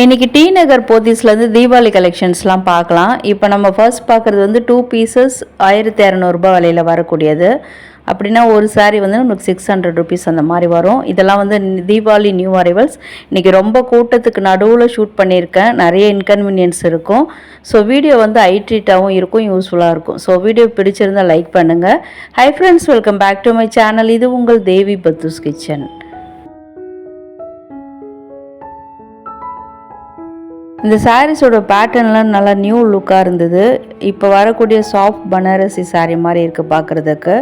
இன்றைக்கி டி நகர் போத்தீஸ்லேருந்து தீபாவளி கலெக்ஷன்ஸ்லாம் பார்க்கலாம். இப்போ நம்ம ஃபர்ஸ்ட் பார்க்குறது வந்து 2 பீசஸ் 1200 விலையில் வரக்கூடியது. அப்படின்னா ஒரு சாரீ வந்து நமக்கு 600 ருபீஸ் அந்த மாதிரி வரும். இதெல்லாம் வந்து தீபாவளி நியூ அரைவல்ஸ். இன்றைக்கி ரொம்ப கூட்டத்துக்கு நடுவில் ஷூட் பண்ணியிருக்கேன். நிறைய இன்கன்வீனியன்ஸ் இருக்கும். ஸோ வீடியோ வந்து ஐட்ரீட்டாகவும் இருக்கும், யூஸ்ஃபுல்லாக இருக்கும். ஸோ வீடியோ பிடிச்சிருந்தால் லைக் பண்ணுங்கள். Hi friends, welcome back to my channel. இது உங்கள் தேவி பத்தூஸ் கிச்சன். இந்த சாரீஸோட பேட்டர்ன்லாம் நல்லா நியூ லுக்காக இருந்தது. இப்போ வரக்கூடிய சாஃப்ட் பனாரசி சாரீ மாதிரி இருக்குது பார்க்குறதுக்கு.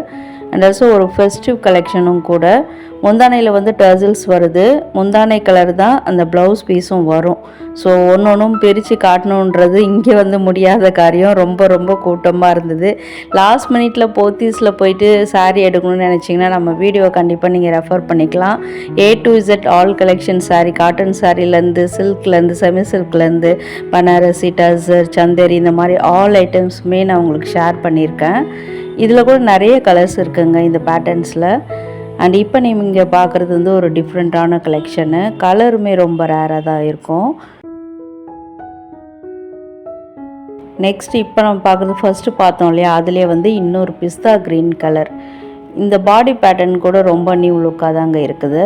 அண்ட் ஆல்சோ ஒரு ஃபெஸ்டிவ் கலெக்ஷனும் கூட. முந்தானையில் வந்து டர்சில்ஸ் வருது. முந்தானை கலர் தான் அந்த ப்ளவுஸ் பீஸும் வரும். ஸோ ஒன்றும் பிரித்து காட்டணுன்றது இங்கே வந்து முடியாத காரியம். ரொம்ப ரொம்ப கூட்டமாக இருந்தது. லாஸ்ட் மினிட்ல போத்தீஸில் போயிட்டு சாரீ எடுக்கணும்னு நினச்சிங்கன்னா நம்ம வீடியோ கண்டிப்பாக நீங்கள் ரெஃபர் பண்ணிக்கலாம். A to Z all collection sari, cotton சாரீலேருந்து சில்க்லேருந்து செமி சில்க்லேருந்து பனாரசி, டர்சர், சந்தேரி, இந்த மாதிரி ஆல் ஐட்டம்ஸுமே நான் உங்களுக்கு ஷேர் பண்ணியிருக்கேன். இதில் கூட நிறைய கலர்ஸ் இருக்குங்க இந்த பேட்டர்ன்ஸில். அண்ட் இப்போ நீங்கள் இங்கே பார்க்குறது வந்து ஒரு டிஃப்ரெண்ட்டான கலெக்ஷனு. கலருமே ரொம்ப ரேராக தான் இருக்கும். நெக்ஸ்ட் இப்போ நம்ம பார்க்குறது ஃபஸ்ட்டு பார்த்தோம் இல்லையா, அதுலேயே வந்து இன்னொரு பிஸ்தா க்ரீன் கலர். இந்த பாடி பேட்டர்ன் கூட ரொம்ப நியூ லுக்காக தாங்க இருக்குது.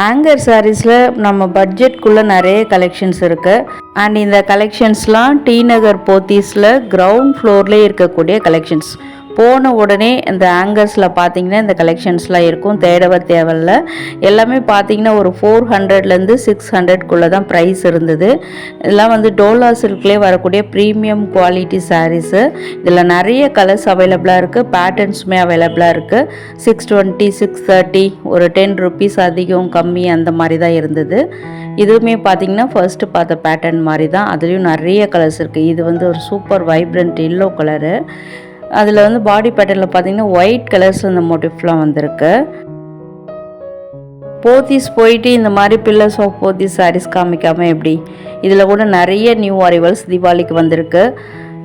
ஆங்கர் சாரீஸில் நம்ம பட்ஜெட்குள்ளே நிறைய கலெக்ஷன்ஸ் இருக்குது. அண்ட் இந்த கலெக்ஷன்ஸ்லாம் டி நகர் போத்தீஸில் கிரவுண்ட் ஃப்ளோர்லேயே இருக்கக்கூடிய கலெக்ஷன்ஸ். போன உடனே இந்த ஆங்கர்ஸில் பார்த்தீங்கன்னா இந்த கலெக்ஷன்ஸ்லாம் இருக்கும், தேடவ தேவையில்ல. எல்லாமே பார்த்தீங்கன்னா ஒரு 400லேருந்து 600க்குள்ளே தான் ப்ரைஸ் இருந்தது. இதெல்லாம் வந்து டோலா சில்க்லேயே வரக்கூடிய ப்ரீமியம் குவாலிட்டி சாரீஸு. இதில் நிறைய கலர்ஸ் அவைலபிளாக இருக்குது, பேட்டர்ன்ஸுமே அவைலபிளாக இருக்குது. 620, 630, ஒரு 10 ருபீஸ் அதிகம் கம்மி அந்த மாதிரி தான் இருந்தது. இதுவுமே பார்த்திங்கன்னா ஃபர்ஸ்ட்டு பார்த்த பேட்டர்ன் மாதிரி தான். அதுலேயும் நிறைய கலர்ஸ் இருக்குது. இது வந்து ஒரு சூப்பர் வைப்ரண்ட் எல்லோ கலரு. அதில் வந்து பாடி பேட்டர்னில் பார்த்தீங்கன்னா ஒயிட் கலர்ஸ் அந்த மோட்டிவ்லாம் வந்திருக்கு. போத்தீஸ் போயிட்டு இந்த மாதிரி பில்லர்ஸ் ஆஃப் போத்தீஸ் சாரீஸ் காமிக்காமல் எப்படி? இதில் கூட நிறைய நியூ அரைவல்ஸ் தீபாவளிக்கு வந்திருக்கு.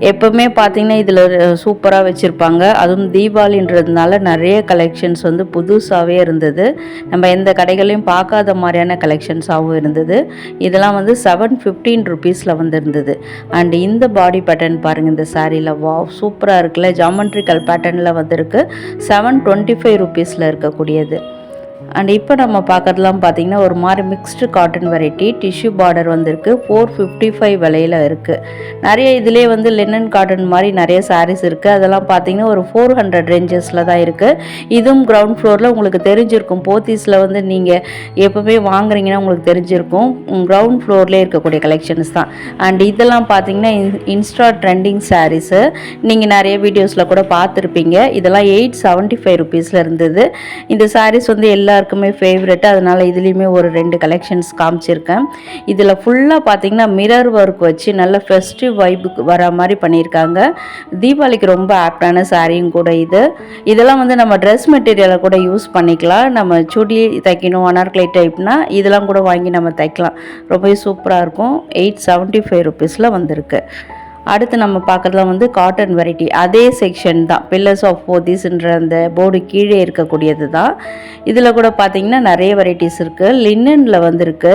எப்போவுமே பார்த்திங்கன்னா இதில் சூப்பராக வச்சுருப்பாங்க. அதுவும் தீபாவளின்றதுனால நிறைய கலெக்ஷன்ஸ் வந்து புதுசாகவே இருந்தது. நம்ம எந்த கடைகளையும் பார்க்காத மாதிரியான கலெக்ஷன்ஸாகவும் இருந்தது. இதெல்லாம் வந்து 715 ருபீஸில் வந்துருந்தது. அண்ட் இந்த பாடி பேட்டர்ன் பாருங்கள் இந்த சாரியில். வாவ், சூப்பராக இருக்குல்ல. ஜாமெண்ட்ரிக்கல் பேட்டர்னில் வந்திருக்கு. 725 ருபீஸில் இருக்கக்கூடியது. அண்ட் இப்போ நம்ம பார்க்குறதுலாம் பார்த்திங்கன்னா ஒரு மாதிரி mixed cotton variety. Tissue border வந்திருக்கு. 455 விலையில் இருக்குது. நிறைய இதிலே வந்து லினன் காட்டன் மாதிரி நிறைய சாரீஸ் இருக்குது. அதெல்லாம் பார்த்திங்கன்னா ஒரு 400 ரேஞ்சஸில் தான் இருக்குது. இதுவும் கிரவுண்ட் ஃப்ளோரில் உங்களுக்கு தெரிஞ்சிருக்கும். போத்தீஸில் வந்து நீங்கள் எப்போவுமே வாங்குறீங்கன்னா உங்களுக்கு தெரிஞ்சிருக்கும். கிரவுண்ட் ஃப்ளோர்லேயே இருக்கக்கூடிய கலெக்ஷன்ஸ் தான். அண்ட் இதெல்லாம் பார்த்திங்கன்னா இன்ஸ்டா ட்ரெண்டிங் சாரீஸு. நீங்கள் நிறைய வீடியோஸில் கூட பார்த்துருப்பீங்க. இதெல்லாம் 875 ருபீஸில் இருந்தது. இந்த சாரீஸ் வந்து எல்லாருக்குமே ஃபேவரெட். அதனால் இதுலேயுமே ஒரு 2 கலெக்ஷன்ஸ் காமிச்சிருக்கேன். இதில் ஃபுல்லாக பார்த்தீங்கன்னா மிரர் ஒர்க் வச்சு நல்ல ஃபெஸ்டிவ் வைப்புக்கு வர மாதிரி பண்ணியிருக்காங்க. தீபாவளிக்கு ரொம்ப ஆப்டான சாரியும் கூட இது. இதெல்லாம் வந்து நம்ம ட்ரெஸ் மெட்டீரியலை கூட யூஸ் பண்ணிக்கலாம். நம்ம சுடி தைக்கணும், அனார்கலை டைப்னா இதெல்லாம் கூட வாங்கி நம்ம தைக்கலாம். ரொம்பவே சூப்பராக இருக்கும். 875 ருபீஸில் வந்திருக்கு. அடுத்து நம்ம பார்க்குறதுலாம் வந்து காட்டன் வெரைட்டி. அதே செக்ஷன் தான், பில்லர்ஸ் ஆஃப் போத்தீஸ்ன்ற அந்த போர்டு கீழே இருக்கக்கூடியது தான். இதில் கூட பார்த்திங்கன்னா நிறைய வெரைட்டிஸ் இருக்குது. லினனில் வந்துருக்கு.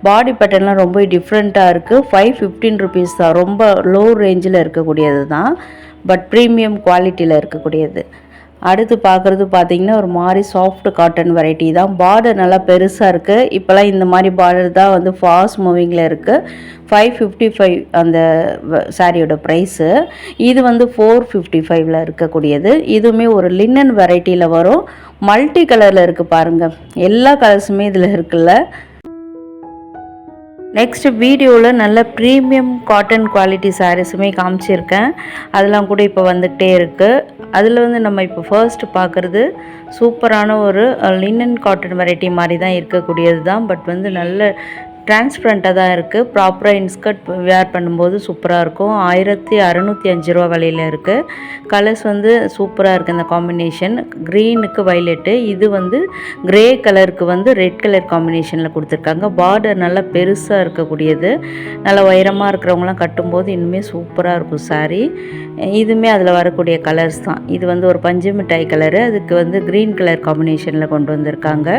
பாடி பேட்டர்ன்லாம் ரொம்ப டிஃப்ரெண்ட்டாக இருக்குது. 515 ருபீஸ் தான். ரொம்ப லோ ரேஞ்சில் இருக்கக்கூடியது தான், பட் ப்ரீமியம் குவாலிட்டியில் இருக்கக்கூடியது. அடுத்து பார்க்குறது பார்த்திங்கன்னா ஒரு மாதிரி சாஃப்ட் காட்டன் வெரைட்டி தான். பார்டர் நல்லா பெருசாக இருக்குது. இப்போலாம் இந்த மாதிரி பார்டர் தான் வந்து ஃபாஸ்ட் மூவிங்கில் இருக்குது. 555 அந்த சாரியோட ப்ரைஸு. இது வந்து 455ல் இருக்கக்கூடியது. இதுவுமே ஒரு லினன் வெரைட்டியில் வரும். மல்டி கலரில் இருக்குது பாருங்கள். எல்லா கலர்ஸுமே இதில் இருக்குல்ல. நெக்ஸ்ட் வீடியோவில் நல்ல ப்ரீமியம் காட்டன் குவாலிட்டி சாரீஸுமே காமிச்சிருக்கேன். அதெல்லாம் கூட இப்போ வந்துக்கிட்டே இருக்குது. அதில் வந்து நம்ம இப்போ ஃபர்ஸ்ட்டு பார்க்குறது சூப்பரான ஒரு லினன் காட்டன் வெரைட்டி மாதிரி தான் இருக்கக்கூடியது தான். பட் வந்து நல்ல டிரான்ஸ்பரண்ட்டாக தான் இருக்குது. ப்ராப்பராக இன்ஸ்கர்ட் வேர் பண்ணும்போது சூப்பராக இருக்கும். 1605 ரூபா விலையில் இருக்குது. கலர்ஸ் வந்து சூப்பராக இருக்குது. இந்த காம்பினேஷன் க்ரீனுக்கு வைலெட்டு, இது வந்து கிரே கலருக்கு வந்து ரெட் கலர் காம்பினேஷனில் கொடுத்துருக்காங்க. பார்டர் நல்லா பெருசாக இருக்கக்கூடியது, நல்லா உயரமாக இருக்கிறவங்களாம் கட்டும்போது இன்னுமே சூப்பராக இருக்கும் சாரீ. இதுவுமே அதில் வரக்கூடிய கலர்ஸ் தான். இது வந்து ஒரு பஞ்சு மிட்டாய் கலரு, அதுக்கு வந்து க்ரீன் கலர் காம்பினேஷனில் கொண்டு வந்திருக்காங்க.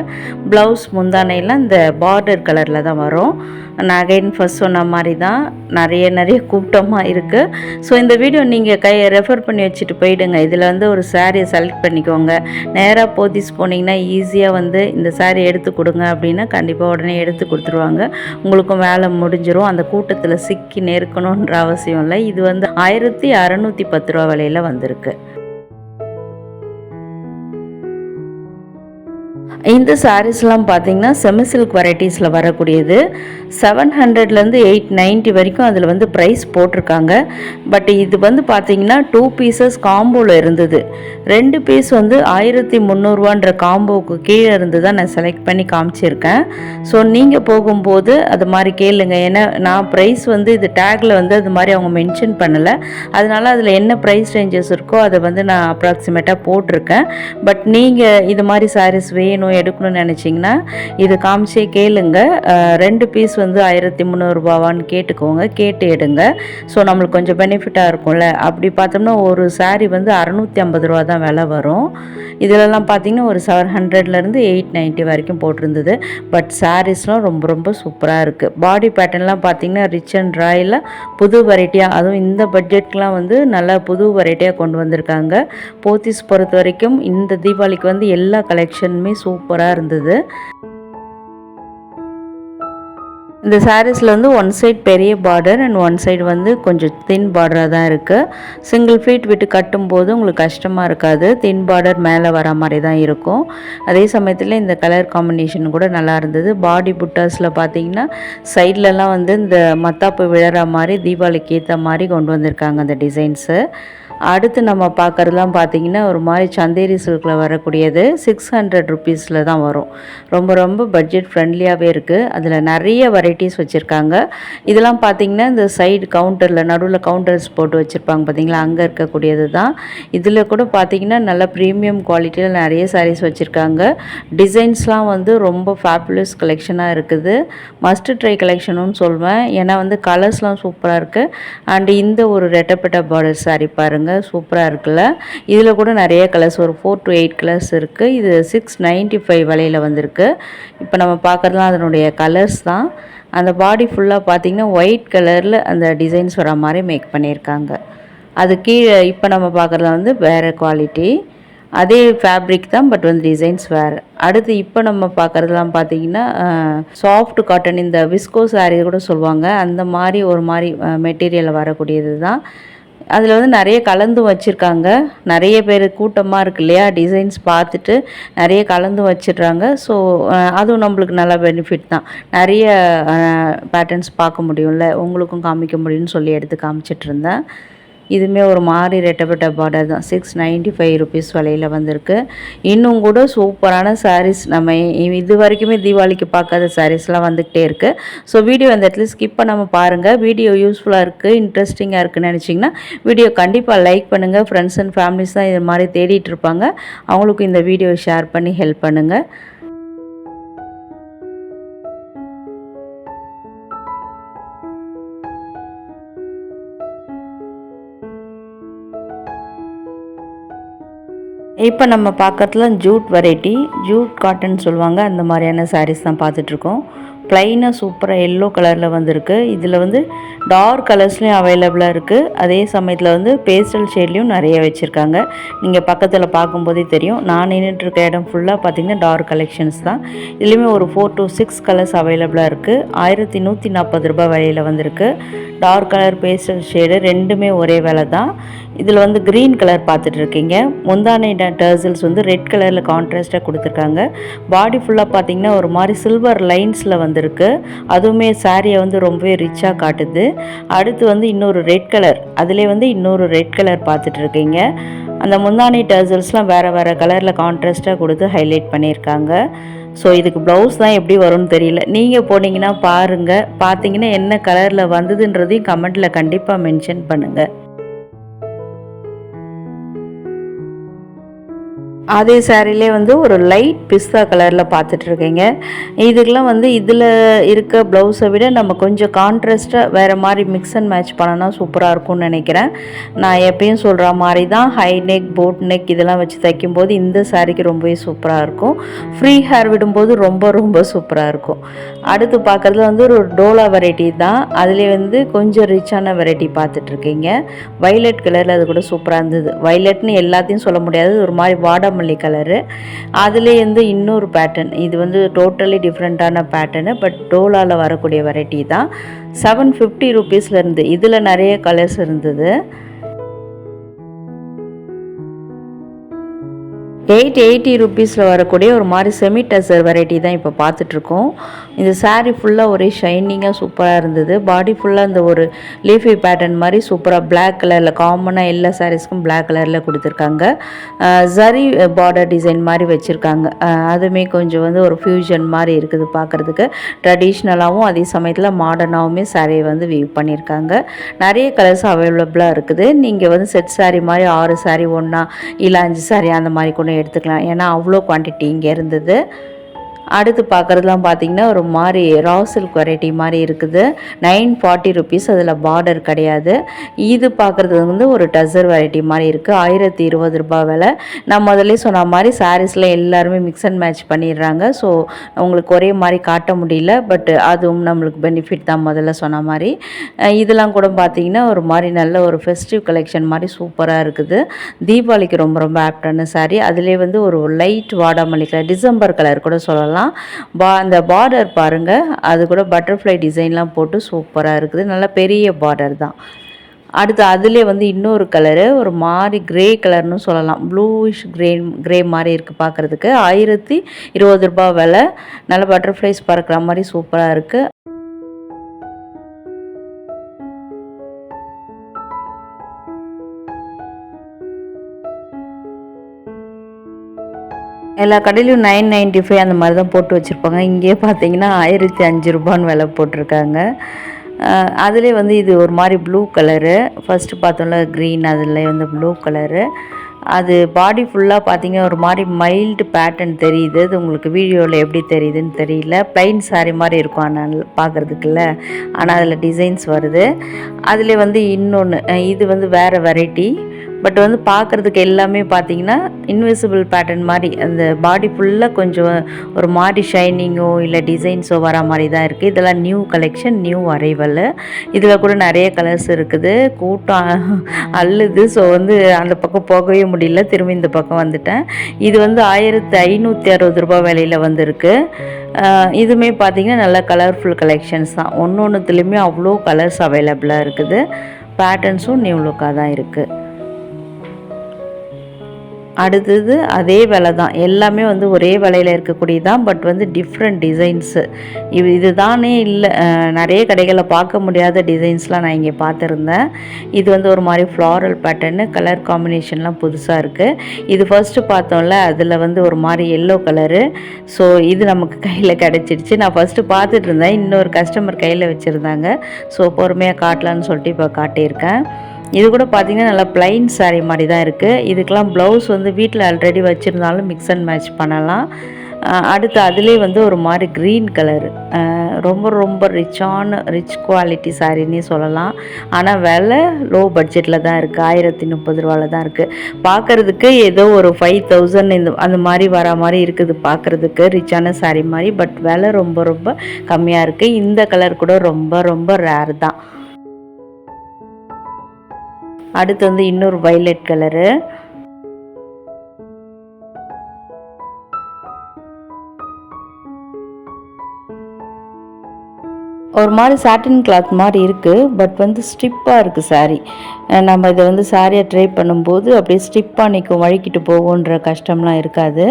ப்ளவுஸ் முந்தானையெல்லாம் இந்த பார்டர் கலரில் தான் வரும். நான் அகைன் ஃபஸ்ட் சொன்ன மாதிரி தான் நிறைய கூட்டமாக இருக்குது. ஸோ இந்த வீடியோ நீங்கள் ரெஃபர் பண்ணி வச்சுட்டு போயிடுங்க. இதில் வந்து ஒரு சாரியை செலக்ட் பண்ணிக்கோங்க. நேராக போத்தீஸ் போனீங்கன்னா ஈஸியாக வந்து இந்த சாரீ எடுத்து கொடுங்க அப்படின்னா கண்டிப்பாக உடனே எடுத்து கொடுத்துருவாங்க. உங்களுக்கும் வேலை முடிஞ்சிடும். அந்த கூட்டத்தில் சிக்கி நெருக்கணுன்ற அவசியம் இல்லை. இது வந்து 1610 ரூபா விலையில் வந்திருக்கு. இந்த சாரீஸ்லாம் பார்த்திங்கன்னா செமி சில்க் வெரைட்டிஸில் வரக்கூடியது. 700லேருந்து 890 வரைக்கும் அதில் வந்து ப்ரைஸ் போட்டிருக்காங்க. பட் இது வந்து பார்த்திங்கன்னா 2 பீசஸ் காம்போவில் இருந்தது. 2 பீஸ் வந்து 1300 காம்போவுக்கு கீழே இருந்து தான் நான் செலக்ட் பண்ணி காமிச்சிருக்கேன். ஸோ நீங்கள் போகும்போது அது மாதிரி கேளுங்க. ஏன்னா நான் ப்ரைஸ் வந்து இது டேக்கில் வந்து அது மாதிரி அவங்க மென்ஷன் பண்ணலை. அதனால் அதில் என்ன ப்ரைஸ் ரேஞ்சஸ் இருக்கோ அதை வந்து நான் அப்ராக்சிமேட்டாக போட்டிருக்கேன். பட் நீங்கள் இது மாதிரி சாரீஸ் வேணும் எடுக்கணும்னு நினச்சிங்கன்னா இது காமிச்சே கேளுங்க. 2 பீஸ் வந்து 1300 ரூபாவான்னு கேட்டுக்கோங்க, கேட்டு எடுங்க. ஸோ நம்மளுக்கு கொஞ்சம் பெனிஃபிட்டாக இருக்கும்ல. அப்படி பார்த்தோம்னா ஒரு சாரீ வந்து 650 ரூபா தான் விலை வரும். இதிலெல்லாம் பார்த்திங்கன்னா ஒரு 700லேருந்து 890 வரைக்கும் போட்டிருந்தது. பட் சாரீஸ்லாம் ரொம்ப சூப்பராக இருக்குது. பாடி பேட்டர்ன்லாம் பார்த்திங்கன்னா ரிச் அண்ட் ராயில் புது வெரைட்டியாக, அதுவும் இந்த பட்ஜெட்லாம் வந்து நல்லா புது வெரைட்டியாக கொண்டு வந்திருக்காங்க. போத்தீஸ் பொறுத்த வரைக்கும் இந்த தீபாவளிக்கு வந்து எல்லா கலெக்ஷனுமே சூப்பராக இருந்தது. இந்த சாரீஸில் வந்து ஒன் சைட் பெரிய பார்டர் அண்ட் ஒன் சைடு வந்து கொஞ்சம் தின் பார்டராக தான் இருக்குது. சிங்கிள் ஃபீட் விட்டு கட்டும்போது உங்களுக்கு கஷ்டமாக இருக்காது. தின் பார்டர் மேலே வர மாதிரி தான் இருக்கும். அதே சமயத்தில் இந்த கலர் காம்பினேஷன் கூட நல்லா இருந்தது. பாடி புட்டாஸில் பார்த்தீங்கன்னா சைட்லலாம் வந்து இந்த மத்தாப்பு விழற மாதிரி தீபாவளிக்கு ஏற்ற மாதிரி கொண்டு வந்திருக்காங்க அந்த டிசைன்ஸு. அடுத்து நம்ம பார்க்குறதுலாம் பார்த்திங்கன்னா ஒரு மாதிரி சந்தேரி சில்கில் வரக்கூடியது 600 ருபீஸில் தான் வரும். ரொம்ப பட்ஜெட் ஃப்ரெண்ட்லியாகவே இருக்குது. அதில் நிறைய வெரைட்டிஸ் வச்சுருக்காங்க. இதெல்லாம் பார்த்திங்கன்னா இந்த சைடு கவுண்டரில் நடுவில் கவுண்டர்ஸ் போட்டு வச்சுருப்பாங்க பார்த்திங்களா, அங்கே இருக்கக்கூடியது தான். இதில் கூட பார்த்திங்கன்னா நல்ல ப்ரீமியம் குவாலிட்டியில் நிறைய சாரீஸ் வச்சுருக்காங்க. டிசைன்ஸ்லாம் வந்து ரொம்ப ஃபேபுலஸ் கலெக்ஷனாக இருக்குது. மஸ்ட் ட்ரை கலெக்ஷனும் சொல்வேன். ஏன்னா வந்து கலர்ஸ்லாம் சூப்பராக இருக்குது. அண்ட் இந்த ஒரு ரெட்டப்பட்ட பார்டர் சாரீ பாருங்கள், சூப்பராக இருக்குல்ல. இதில் கூட நிறைய கலர்ஸ், ஒரு 4 to 8 கலர்ஸ் இருக்குது. இது 695 விலையில் வந்திருக்கு. இப்போ நம்ம பார்க்குறதுலாம் அதனுடைய கலர்ஸ் தான். அந்த பாடி ஃபுல்லாக பார்த்திங்கன்னா ஒயிட் கலரில் அந்த டிசைன்ஸ் வர மாதிரி மேக் பண்ணியிருக்காங்க. அது கீழே இப்போ நம்ம பார்க்குறதுலாம் வந்து வேறு குவாலிட்டி, அதே ஃபேப்ரிக் தான், பட் வந்து டிசைன்ஸ் வேறு. அடுத்து இப்போ நம்ம பார்க்குறதுலாம் பார்த்திங்கன்னா சாஃப்ட் காட்டன், இந்த விஸ்கோ சாரீ கூட சொல்லுவாங்க, அந்த மாதிரி ஒரு மாதிரி மெட்டீரியலில் வரக்கூடியது தான். அதில் வந்து நிறைய கலந்து வச்சுருக்காங்க. நிறைய பேர் கூட்டமாக இருக்கு இல்லையா, டிசைன்ஸ் பார்த்துட்டு நிறைய கலந்து வச்சிடுறாங்க. ஸோ அதுவும் நம்மளுக்கு நல்ல பெனிஃபிட் தான். நிறைய பேட்டர்ன்ஸ் பார்க்க முடியும்ல, உங்களுக்கும் காமிக்க முடியும்னு சொல்லி எடுத்து காமிச்சிட்ருந்தேன். இதுவுமே ஒரு மாதிரி ரெட்டப்பட்ட பார்டர் தான். 695 ருபீஸ் விலையில் வந்திருக்கு. இன்னும் கூட சூப்பரான சாரீஸ் நம்ம இது வரைக்குமே தீபாவளிக்கு பார்க்காத சாரீஸ்லாம் வந்துக்கிட்டே இருக்குது. ஸோ வீடியோ அந்த இடத்துல ஸ்கிப் பண்ணாமல் பாருங்கள். வீடியோ யூஸ்ஃபுல்லாக இருக்குது, இன்ட்ரெஸ்டிங்காக இருக்குதுன்னு நினச்சிங்கன்னா வீடியோ கண்டிப்பாக லைக் பண்ணுங்கள். ஃப்ரெண்ட்ஸ் அண்ட் ஃபேமிலிஸ் தான் இது மாதிரி தேடிட்டு இருப்பாங்க, அவங்களுக்கும் இந்த வீடியோ ஷேர் பண்ணி ஹெல்ப் பண்ணுங்கள். இப்போ நம்ம பார்க்கறதுல ஜூட் வெரைட்டி, ஜூட் காட்டன் சொல்லுவாங்க, அந்த மாதிரியான சாரீஸ் தான் பார்த்துட்ருக்கோம். ப்ளைனாக சூப்பராக எல்லோ கலரில் வந்திருக்கு. இதில் வந்து டார்க் கலர்ஸ்லேயும் அவைலபிளாக இருக்குது. அதே சமயத்தில் வந்து பேஸ்டல் ஷேட்லேயும் நிறைய வச்சுருக்காங்க. நீங்கள் பக்கத்தில் பார்க்கும்போதே தெரியும். நான் நின்றுட்டுருக்க இடம் ஃபுல்லாக பார்த்திங்கன்னா டார்க் கலெக்ஷன்ஸ் தான். இதுலேயுமே ஒரு 4 to 6 கலர்ஸ் அவைலபிளாக இருக்குது. 1140 ரூபாய் விலையில் வந்திருக்கு. டார்க் கலர் பேஸ்டல் ஷேடு ரெண்டுமே ஒரே விலை தான். இதில் வந்து க்ரீன் கலர் பார்த்துட்டு இருக்கீங்க. முந்தானை டர்சல்ஸ் வந்து ரெட் கலரில் கான்ட்ராஸ்ட்டாக கொடுத்துருக்காங்க. பாடி ஃபுல்லாக பார்த்தீங்கன்னா ஒரு மாதிரி சில்வர் லைன்ஸில் வந்திருக்கு. அதுவுமே சாரியை வந்து ரொம்பவே ரிச்சாக காட்டுது. அடுத்து வந்து இன்னொரு ரெட் கலர், அதிலே வந்து இன்னொரு ரெட் கலர் பார்த்துட்டு இருக்கீங்க. அந்த முந்தானை டர்சல்ஸ்லாம் வேறு வேறு கலரில் கான்ட்ராஸ்ட்டாக கொடுத்து ஹைலைட் பண்ணியிருக்காங்க. ஸோ இதுக்கு ப்ளவுஸ் தான் எப்படி வரும்னு தெரியல. நீங்கள் போனீங்கன்னா பாருங்கள், பார்த்தீங்கன்னா என்ன கலரில் வந்ததுன்றதையும் கமெண்ட்டில் கண்டிப்பாக மென்ஷன் பண்ணுங்கள். அதே சாரிலே வந்து ஒரு லைட் பிஸ்தா கலரில் பார்த்துட்ருக்கீங்க. இதுக்கெலாம் வந்து இதில் இருக்க ப்ளவுஸை விட நம்ம கொஞ்சம் கான்ட்ராஸ்ட்டாக வேறு மாதிரி மிக்ஸ் அண்ட் மேட்ச் பண்ணனா சூப்பராக இருக்கும்னு நினைக்கிறேன். நான் எப்பயும் சொல்கிற மாதிரி தான் ஹை நெக், போட் நெக் இதெல்லாம் வச்சு தைக்கும்போது இந்த சாரிக்கு ரொம்பவே சூப்பராக இருக்கும். ஃப்ரீ ஹேர் விடும்போது ரொம்ப ரொம்ப சூப்பராக இருக்கும். அடுத்து பார்க்குறதுல வந்து ஒரு டோலா வெரைட்டி தான். அதிலே வந்து கொஞ்சம் ரிச்சான வெரைட்டி பார்த்துட்ருக்கீங்க. வைலட் கலரில் அது கூட சூப்பராக இருந்தது. வைலட்னு எல்லாத்தையும் சொல்ல முடியாது, ஒரு மாதிரி வாடாமல்லி கலரு. அதுலேயே வந்து இன்னொரு பேட்டர்ன், இது வந்து டோட்டலி டிஃப்ரெண்ட்டான பேட்டர்னு, பட் டோலாவில் வரக்கூடிய வெரைட்டி தான். 750 ருபீஸ்லேருந்து இதில் நிறைய கலர்ஸ் இருந்தது. 880 ருபீஸில் வரக்கூடிய ஒரு மாதிரி செமி டசர் வெரைட்டி தான் இப்போ பார்த்துட்ருக்கோம். இந்த சாரீ ஃபுல்லாக ஒரே ஷைனிங்காக சூப்பராக இருந்தது. பாடி ஃபுல்லாக இந்த ஒரு லீஃபி பேட்டர்ன் மாதிரி சூப்பராக பிளாக் கலரில், காமனாக எல்லா சாரீஸ்க்கும் பிளாக் கலரில் கொடுத்துருக்காங்க. ஜரி பார்டர் டிசைன் மாதிரி வச்சுருக்காங்க. அதுவுமே கொஞ்சம் வந்து ஒரு ஃப்யூஷன் மாதிரி இருக்குது பார்க்குறதுக்கு. ட்ரெடிஷ்னலாகவும் அதே சமயத்தில் மாடர்னாகவுமே சாரியை வந்து வீவ் பண்ணியிருக்காங்க. நிறைய கலர்ஸ் அவைலபிளாக இருக்குது. நீங்கள் வந்து செட் சாரீ மாதிரி 6 சாரீ ஒன்றா இல்லை 5 சாரீ அந்த மாதிரி கூட எடுத்துக்கலாம். ஏன்னா அவ்வளோ குவான்டிட்டி இங்கே இருந்தது. அடுத்து பார்க்குறதுலாம் பார்த்திங்கன்னா ஒரு மாதிரி ரா சில்க் வெரைட்டி மாதிரி இருக்குது. 940 ருபீஸ். அதில் பார்டர் கிடையாது. இது பார்க்குறது வந்து ஒரு டசர் வெரைட்டி மாதிரி இருக்குது. 1020 ரூபா விலை. நான் முதல்ல சொன்ன மாதிரி சாரீஸில் எல்லாருமே மிக்ஸ் அண்ட் மேட்ச் பண்ணிடுறாங்க. ஸோ உங்களுக்கு ஒரே மாதிரி காட்ட முடியல, பட் அதுவும் நம்மளுக்கு பெனிஃபிட் தான். முதல்ல சொன்ன மாதிரி இதெல்லாம் கூட பார்த்திங்கன்னா ஒரு மாதிரி நல்ல ஒரு ஃபெஸ்டிவ் கலெக்ஷன் மாதிரி சூப்பராக இருக்குது. தீபாவளிக்கு ரொம்ப ரொம்ப ஆப்டான சாரீ. அதிலே வந்து ஒரு லைட் வாடாமல்லி கலர், டிசம்பர் கலர் கூட சொல்லலாம். அந்த பார்டர் பாருங்கள், அது கூட பட்டர்ஃப்ளை டிசைன்லாம் போட்டு சூப்பராக இருக்குது. நல்லா பெரிய பார்டர் தான். அடுத்து அதிலே வந்து இன்னொரு கலரு, ஒரு மாதிரி கிரே கலர்னு சொல்லலாம். ப்ளூயிஷ் கிரே மாதிரி இருக்குது பார்க்குறதுக்கு. 1020 ரூபா விலை. நல்ல பட்டர்ஃப்ளைஸ் பறக்கிற மாதிரி சூப்பராக இருக்குது. எல்லா கடையிலையும் 995 அந்த மாதிரி தான் போட்டு வச்சுருப்பாங்க. இங்கேயே பார்த்தீங்கன்னா 1005 ரூபான்னு விலை போட்டிருக்காங்க. அதிலே வந்து இது ஒரு மாதிரி ப்ளூ கலரு. ஃபஸ்ட்டு பார்த்தோம்ல க்ரீன், அதில் வந்து ப்ளூ கலரு. அது பாடி ஃபுல்லாக பார்த்தீங்கன்னா ஒரு மாதிரி மைல்டு பேட்டர்ன் தெரியுது. அது உங்களுக்கு வீடியோவில் எப்படி தெரியுதுன்னு தெரியல. ப்ளைன் சாரீ மாதிரி இருக்கும் ஆனால் பார்க்குறதுக்குல்ல, ஆனால் அதில் டிசைன்ஸ் வருது. அதில் வந்து இன்னொன்று, இது வந்து வேறு வெரைட்டி. பட் வந்து பார்க்குறதுக்கு எல்லாமே பார்த்தீங்கன்னா இன்விசிபிள் பேட்டர்ன் மாதிரி, அந்த பாடி ஃபுல்லாக கொஞ்சம் ஒரு மாதிரி ஷைனிங்கோ இல்லை டிசைன்ஸோ வர மாதிரி தான் இருக்குது. இதெல்லாம் நியூ கலெக்ஷன், நியூ அரைவல். இதில் கூட நிறைய கலர்ஸ் இருக்குது. கூட்டம் அள்ளுது. ஸோ வந்து அந்த பக்கம் போகவே முடியல, திரும்பி இந்த பக்கம் வந்துட்டேன். இது வந்து 1560 ரூபா விலையில் வந்திருக்கு. இதுவுமே பார்த்திங்கன்னா நல்ல கலர்ஃபுல் கலெக்ஷன்ஸ் தான். ஒன்றுத்துலேயுமே அவ்வளோ கலர்ஸ் அவைலபிளாக இருக்குது. பேட்டர்ன்ஸும் நியூ லுக்காக தான் இருக்குது. அடுத்தது அதே விலை தான். எல்லாமே வந்து ஒரே விலையில் இருக்கக்கூடியது தான், பட் வந்து டிஃப்ரெண்ட் டிசைன்ஸு. இது தானே இல்லை, நிறைய கடைகளில் பார்க்க முடியாத டிசைன்ஸ்லாம் நான் இங்கே பார்த்துருந்தேன். இது வந்து ஒரு மாதிரி ஃப்ளாரல் பேட்டர்னு, கலர் காம்பினேஷன்லாம் புதுசாக இருக்குது. இது ஃபஸ்ட்டு பார்த்தோம்ல, அதில் வந்து ஒரு மாதிரி எல்லோ கலரு. ஸோ இது நமக்கு கையில் கிடச்சிடுச்சு. நான் ஃபஸ்ட்டு பார்த்துட்டு இருந்தேன், இன்னொரு கஸ்டமர் கையில் வச்சுருந்தாங்க. ஸோ பொறுமையாக காட்டலான்னு சொல்லிட்டு இப்போ காட்டியிருக்கேன். இது கூட பார்த்திங்கன்னா நல்லா ப்ளைன் சாரீ மாதிரி தான் இருக்குது. இதுக்கெலாம் ப்ளவுஸ் வந்து வீட்டில் ஆல்ரெடி வச்சுருந்தாலும் மிக்ஸ் அண்ட் மேட்ச் பண்ணலாம். அடுத்து அதிலே வந்து ஒரு மாதிரி க்ரீன் கலரு, ரொம்ப ரொம்ப ரிச் குவாலிட்டி சாரின்னே சொல்லலாம். ஆனால் விலை லோ பட்ஜெட்டில் தான் இருக்குது. 1030 ரூபாவில் தான் இருக்குது. பார்க்குறதுக்கு ஏதோ ஒரு 5000 அந்த மாதிரி வர மாதிரி இருக்குது பார்க்குறதுக்கு, ரிச்சான சாரீ மாதிரி. பட் விலை ரொம்ப ரொம்ப கம்மியாக இருக்குது. இந்த கலர் கூட ரொம்ப ரொம்ப ரேர் தான். அடுத்து வந்து இன்னொரு வைலட் கலரு. ஒரு மாதிரி சாட்டின் கிளாத் மாதிரி இருக்குது, பட் வந்து ஸ்ட்ரிப்பாக இருக்குது சாரீ. நம்ம இதை வந்து சாரியை ட்ரை பண்ணும்போது அப்படியே ஸ்டிப்பாக நிற்கும், வழுக்கிட்டு போகுன்ற கஷ்டம்லாம் இருக்காது.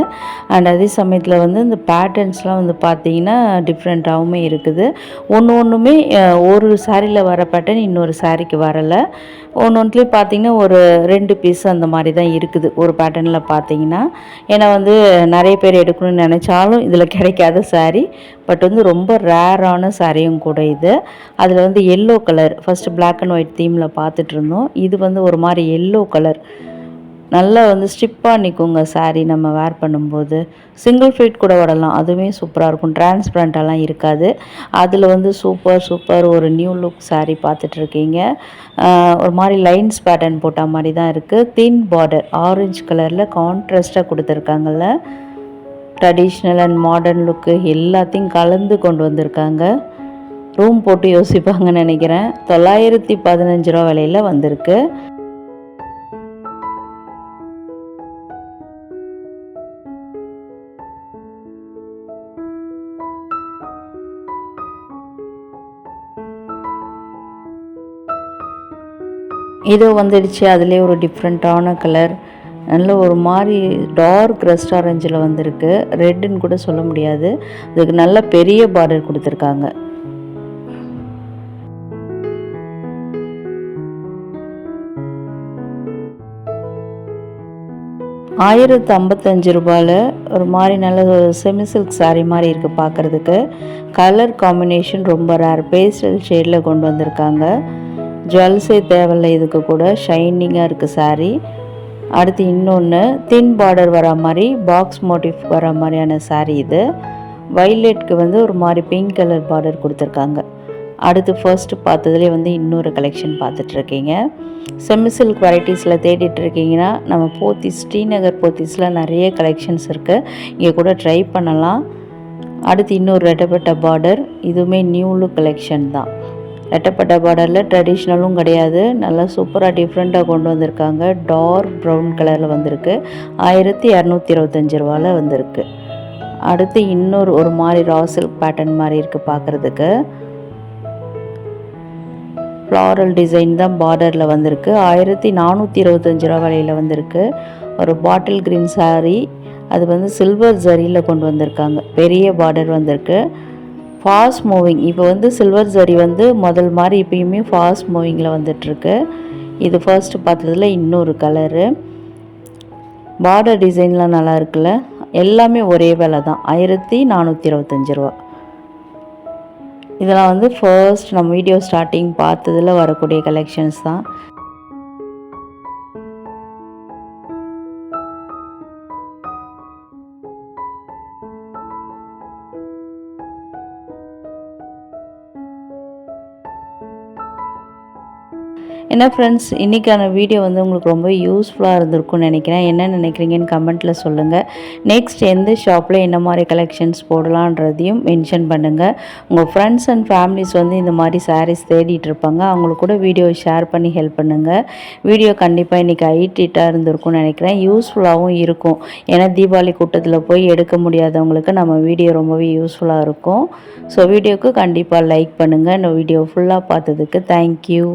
அண்ட் அதே சமயத்தில் வந்து இந்த பேட்டர்ன்ஸ்லாம் வந்து பார்த்திங்கன்னா டிஃப்ரெண்ட்டாகவுமே இருக்குது. ஒன்றுமே ஒரு சாரியில் வர பேட்டர்ன் இன்னொரு சாரிக்கு வரலை. ஒன்றுலேயும் பார்த்திங்கன்னா ஒரு 2 பீஸ் அந்த மாதிரி தான் இருக்குது ஒரு பேட்டர்னில் பார்த்திங்கன்னா. ஏன்னா வந்து நிறைய பேர் எடுக்கணும்னு நினச்சாலும் இதில் கிடைக்காத சாரீ, பட் வந்து ரொம்ப ரேரான சாரியும் கூட இது. அதில் வந்து yellow colour first black and white தீமில் பார்த்துட்டு இருந்தோம். இது வந்து ஒரு மாதிரி எல்லோ கலர் நல்லா வந்து ஸ்டிப்பாக நிற்குங்க சாரீ நம்ம வேர் பண்ணும்போது. சிங்கிள் ஃபீட் கூட விடலாம், அதுவுமே சூப்பராக இருக்கும், டிரான்ஸ்பரண்ட்டாலாம் இருக்காது. அதில் வந்து சூப்பர் ஒரு நியூ லுக் சாரீ பார்த்துட்ருக்கீங்க. ஒரு மாதிரி லைன்ஸ் பேட்டர்ன் போட்ட மாதிரி தான் இருக்குது. தின் பார்டர் ஆரஞ்சு கலரில் கான்ட்ராஸ்ட்டாக கொடுத்துருக்காங்கல்ல. ட்ரெடிஷ்னல் அண்ட் மாடர்ன் லுக்கு எல்லாத்தையும் கலந்து கொண்டு வந்திருக்காங்க. ரூம் போட்டு யோசிப்பாங்கன்னு நினைக்கிறேன். 915 ரூபா விலையில் வந்திருக்கு. இதோ வந்துடுச்சு. அதிலே ஒரு டிஃப்ரெண்ட்டான கலர், நல்ல ஒரு மாதிரி டார்க் ரெஸ்ட் ஆரஞ்சில் வந்திருக்கு. ரெட்டுன்னு கூட சொல்ல முடியாது, அதுக்கு நல்ல பெரிய பார்டர் கொடுத்துருக்காங்க. ₹1055 ஒரு மாதிரி நல்ல செமி சில்க் சாரீ மாதிரி இருக்குது பார்க்குறதுக்கு. கலர் காம்பினேஷன் ரொம்ப ரேர், பேஸ்டல் ஷேடில் கொண்டு வந்திருக்காங்க. ஜுவல்ஸே தேவையில்லை, இதுக்கு கூட ஷைனிங்காக இருக்குது சாரீ. அடுத்து இன்னொன்று தின் பார்டர் வர மாதிரி பாக்ஸ் மோட்டிவ் வர மாதிரியான சாரீ இது. வைலெட்க்கு வந்து ஒரு மாதிரி பிங்க் கலர் பார்டர் கொடுத்துருக்காங்க. அடுத்து ஃபர்ஸ்ட்டு பார்த்ததுலேயே வந்து இன்னொரு கலெக்ஷன் பார்த்துட்ருக்கீங்க. செமி சில்க் வெரைட்டிஸில் தேடிட்டுருக்கீங்கன்னா நம்ம போத்தீஸ், ஸ்ரீநகர் போத்தீஸில் நிறைய கலெக்ஷன்ஸ் இருக்குது, இங்கே கூட ட்ரை பண்ணலாம். அடுத்து இன்னொரு ரெட்டப்பட்ட பார்டர், இதுவுமே நியூ லுக் கலெக்ஷன் தான். ரெட்டப்பட்ட பார்டரில் ட்ரெடிஷ்னலும் கிடையாது, நல்லா சூப்பராக டிஃப்ரெண்ட்டாக கொண்டு வந்திருக்காங்க. டார்க் ப்ரௌன் கலரில் வந்திருக்கு. 1225 ரூபாவில் வந்திருக்கு. அடுத்து இன்னொரு ஒரு மாதிரி ரா சில்க் பேட்டர்ன் மாதிரி இருக்குது பார்க்குறதுக்கு. ஃப்ளாரல் டிசைன் தான் பார்டரில் வந்திருக்கு. 1425 ரூபா விலையில் வந்திருக்கு. ஒரு பாட்டில் க்ரீன் சாரீ, அது வந்து சில்வர் ஜரியில் கொண்டு வந்திருக்காங்க. பெரிய பார்டர் வந்திருக்கு. ஃபாஸ்ட் மூவிங், இப்போ வந்து சில்வர் ஜரி வந்து முதல் மாதிரி இப்போயுமே ஃபாஸ்ட் மூவிங்கில் வந்துட்டுருக்கு. இது ஃபர்ஸ்ட்டு பார்த்ததில் இன்னொரு கலரு. பார்டர் டிசைன்லாம் நல்லா இருக்குல்ல. எல்லாமே ஒரே விலை தான், 1425 ரூபா. இதெல்லாம் வந்து ஃபர்ஸ்ட் நம்ம வீடியோ ஸ்டார்டிங் பார்த்ததில் வரக்கூடிய கலெக்ஷன்ஸ் தான். என்ன ஃப்ரெண்ட்ஸ், இன்றைக்கான வீடியோ வந்து உங்களுக்கு ரொம்ப யூஸ்ஃபுல்லாக இருந்திருக்கும்னு நினைக்கிறேன். என்ன நினைக்கிறீங்கன்னு கமெண்ட்டில் சொல்லுங்கள். நெக்ஸ்ட் எந்த ஷாப்பில் என்ன மாதிரி கலெக்ஷன்ஸ் போடலான்றதையும் மென்ஷன் பண்ணுங்கள். உங்கள் ஃப்ரெண்ட்ஸ் அண்ட் ஃபேமிலிஸ் வந்து இந்த மாதிரி சாரீஸ் தேடிட்டு இருப்பாங்க, அவங்களுக்கு கூட வீடியோ ஷேர் பண்ணி ஹெல்ப் பண்ணுங்கள். வீடியோ கண்டிப்பாக இன்றைக்கி ஹைலைட்டாக இருந்திருக்கும்னு நினைக்கிறேன். யூஸ்ஃபுல்லாகவும் இருக்கும், ஏன்னா தீபாவளி கூட்டத்தில் போய் எடுக்க முடியாதவங்களுக்கு நம்ம வீடியோ ரொம்பவே யூஸ்ஃபுல்லாக இருக்கும். ஸோ வீடியோவுக்கு கண்டிப்பாக லைக் பண்ணுங்கள். இந்த வீடியோ ஃபுல்லாக பார்த்ததுக்கு தேங்க்யூ.